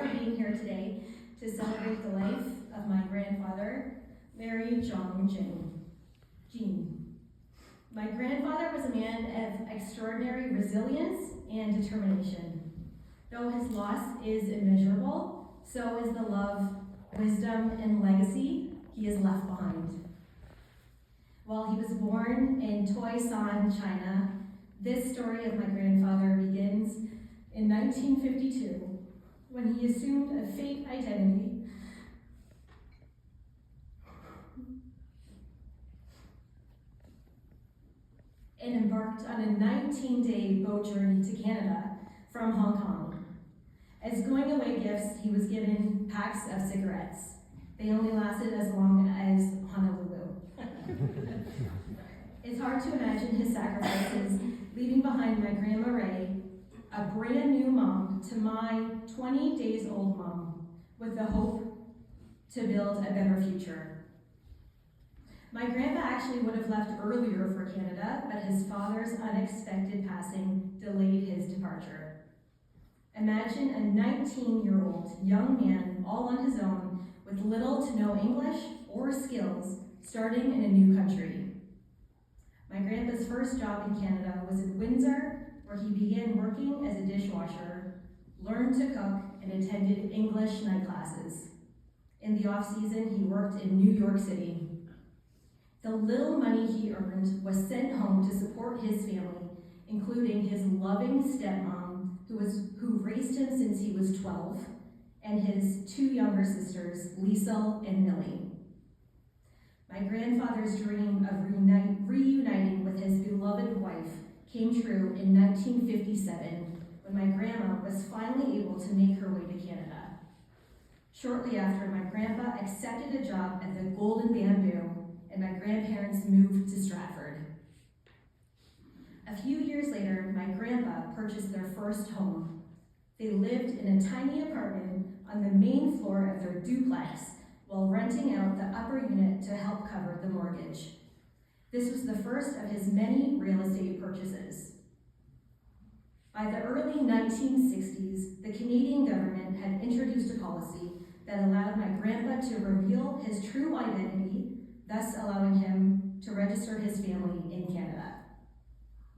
for being here today to celebrate the life of my grandfather, Mary John Jean. My grandfather was a man of extraordinary resilience and determination. Though his loss is immeasurable, so is the love, wisdom, and legacy he has left behind. While he was born in Toisan, China, this story of my grandfather begins in 1952, when he assumed a fake identity and embarked on a 19-day boat journey to Canada from Hong Kong. As going-away gifts, he was given packs of cigarettes. They only lasted as long as Honolulu. It's hard to imagine his sacrifices, leaving behind my Grandma Ray, a brand new mom, to my 20 days old mom, with the hope to build a better future. My grandpa actually would have left earlier for Canada, but his father's unexpected passing delayed his departure. Imagine a 19-year-old young man all on his own with little to no English or skills starting in a new country. My grandpa's first job in Canada was in Windsor, where he began working as a dishwasher, learned to cook, and attended English night classes. In the off-season, he worked in New York City. The little money he earned was sent home to support his family, including his loving stepmom, who raised him since he was 12, and his two younger sisters, Lisa and Millie. My grandfather's dream of reuniting with his beloved wife came true in 1957, when my grandma was finally able to make her way to Canada. Shortly after, my grandpa accepted a job at the Golden Bamboo, and my grandparents moved to Stratford. A few years later, my grandpa purchased their first home. They lived in a tiny apartment on the main floor of their duplex while renting out the upper unit to help cover the mortgage. This was the first of his many real estate purchases. By the early 1960s, the Canadian government had introduced a policy that allowed my grandpa to reveal his true identity, thus allowing him to register his family in Canada.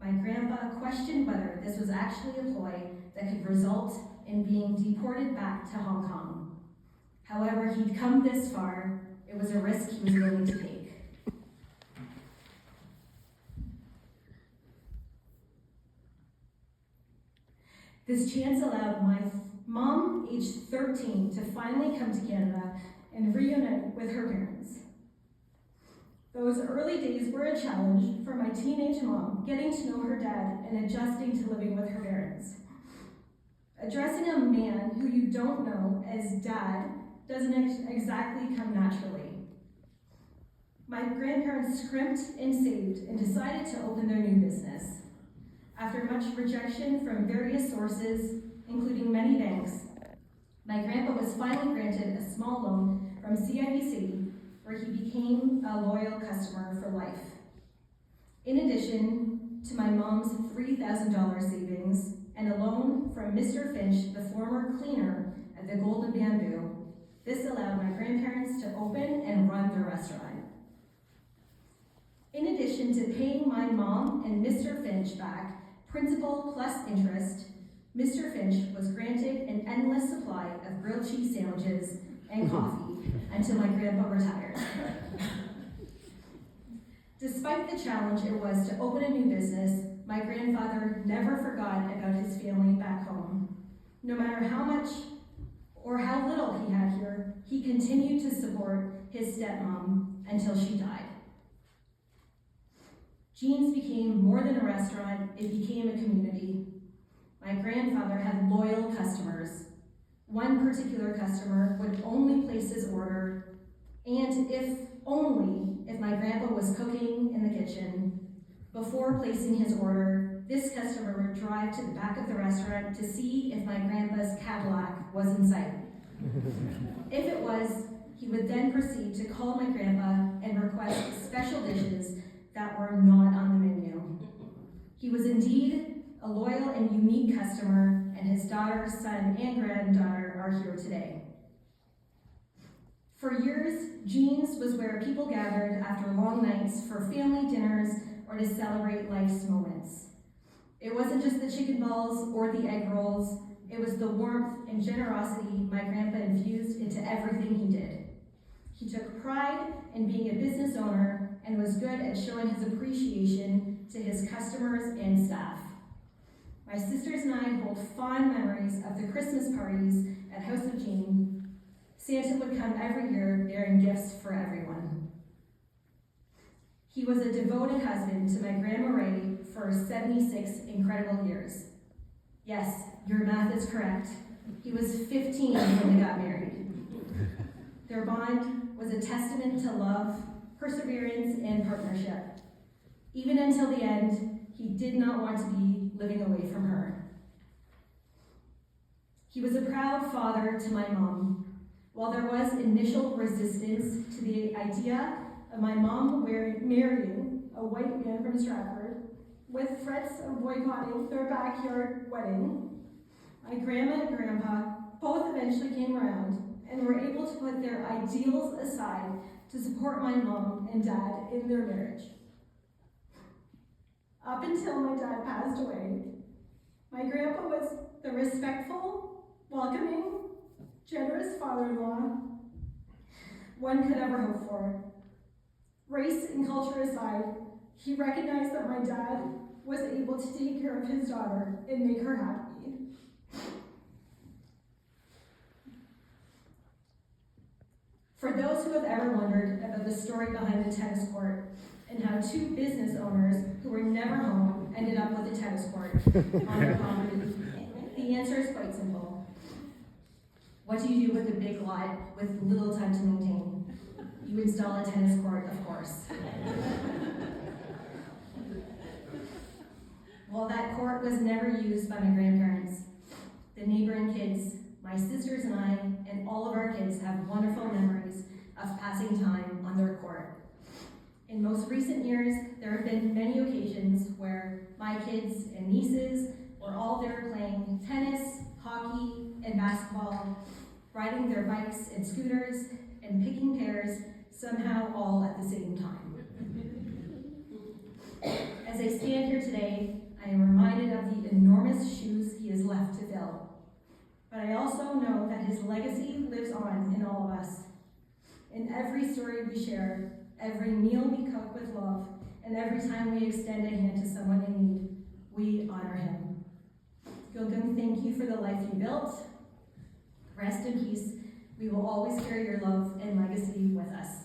My grandpa questioned whether this was actually a ploy that could result in being deported back to Hong Kong. However, he'd come this far. It was a risk he was willing to take. This chance allowed my mom, aged 13, to finally come to Canada and reunite with her parents. Those early days were a challenge for my teenage mom, getting to know her dad and adjusting to living with her parents. Addressing a man who you don't know as dad doesn't exactly come naturally. My grandparents scrimped and saved and decided to open their new business. After much rejection from various sources, including many banks, my grandpa was finally granted a small loan from CIBC, where he became a loyal customer for life. In addition to my mom's $3,000 savings and a loan from Mr. Finch, the former cleaner at the Golden Bamboo, this allowed my grandparents to open and run their restaurant. In addition to paying my mom and Mr. Finch back principal plus interest, Mr. Finch was granted an endless supply of grilled cheese sandwiches and coffee until my grandpa retired. Despite the challenge it was to open a new business, my grandfather never forgot about his family back home. No matter how much or how little he had here, he continued to support his stepmom until she died. Jean's became more than a restaurant, it became a community. My grandfather had loyal customers. One particular customer would only place his order, and if my grandpa was cooking in the kitchen, before placing his order, this customer would drive to the back of the restaurant to see if my grandpa's Cadillac was in sight. If it was, he would then proceed to call my grandpa and request special dishes that were not on the menu. He was indeed a loyal and unique customer, and his daughter, son, and granddaughter are here today. For years, Jean's was where people gathered after long nights for family dinners or to celebrate life's moments. It wasn't just the chicken balls or the egg rolls, it was the warmth and generosity my grandpa infused into everything he did. He took pride in being a business owner and was good at showing his appreciation to his customers and staff. My sisters and I hold fond memories of the Christmas parties at House of Jean. Santa would come every year bearing gifts for everyone. He was a devoted husband to my Grandma Ray for 76 incredible years. Yes, your math is correct. He was 15 when they got married. Their bond was a testament to love, perseverance, and partnership. Even until the end, he did not want to be living away from her. He was a proud father to my mom. While there was initial resistance to the idea of my mom marrying a white man from Stratford, with threats of boycotting their backyard wedding, my grandma and grandpa both eventually came around and were able to put their ideals aside to support my mom and dad in their marriage. Up until my dad passed away, my grandpa was the respectful, welcoming, generous father-in-law one could ever hope for. Race and culture aside, he recognized that my dad was able to take care of his daughter and make her happy. For those who have ever wondered about the story behind the tennis court and how two business owners who were never home ended up with a tennis court on their property, the answer is quite simple. What do you do with a big lot with little time to maintain? You install a tennis court, of course. While that court was never used by my grandparents, the neighboring kids, my sisters and I, and all of our kids have wonderful memories of passing time on their court. In most recent years, there have been many occasions where my kids and nieces were all there playing tennis, hockey, and basketball, riding their bikes and scooters, and picking pears, somehow all at the same time. As I stand here today, I am reminded of the enormous shoes he has left to fill. But I also know that his legacy lives on in all of us. In every story we share, every meal we cook with love, and every time we extend a hand to someone in need, we honor him. Gilgum, thank you for the life you built. Rest in peace. We will always carry your love and legacy with us.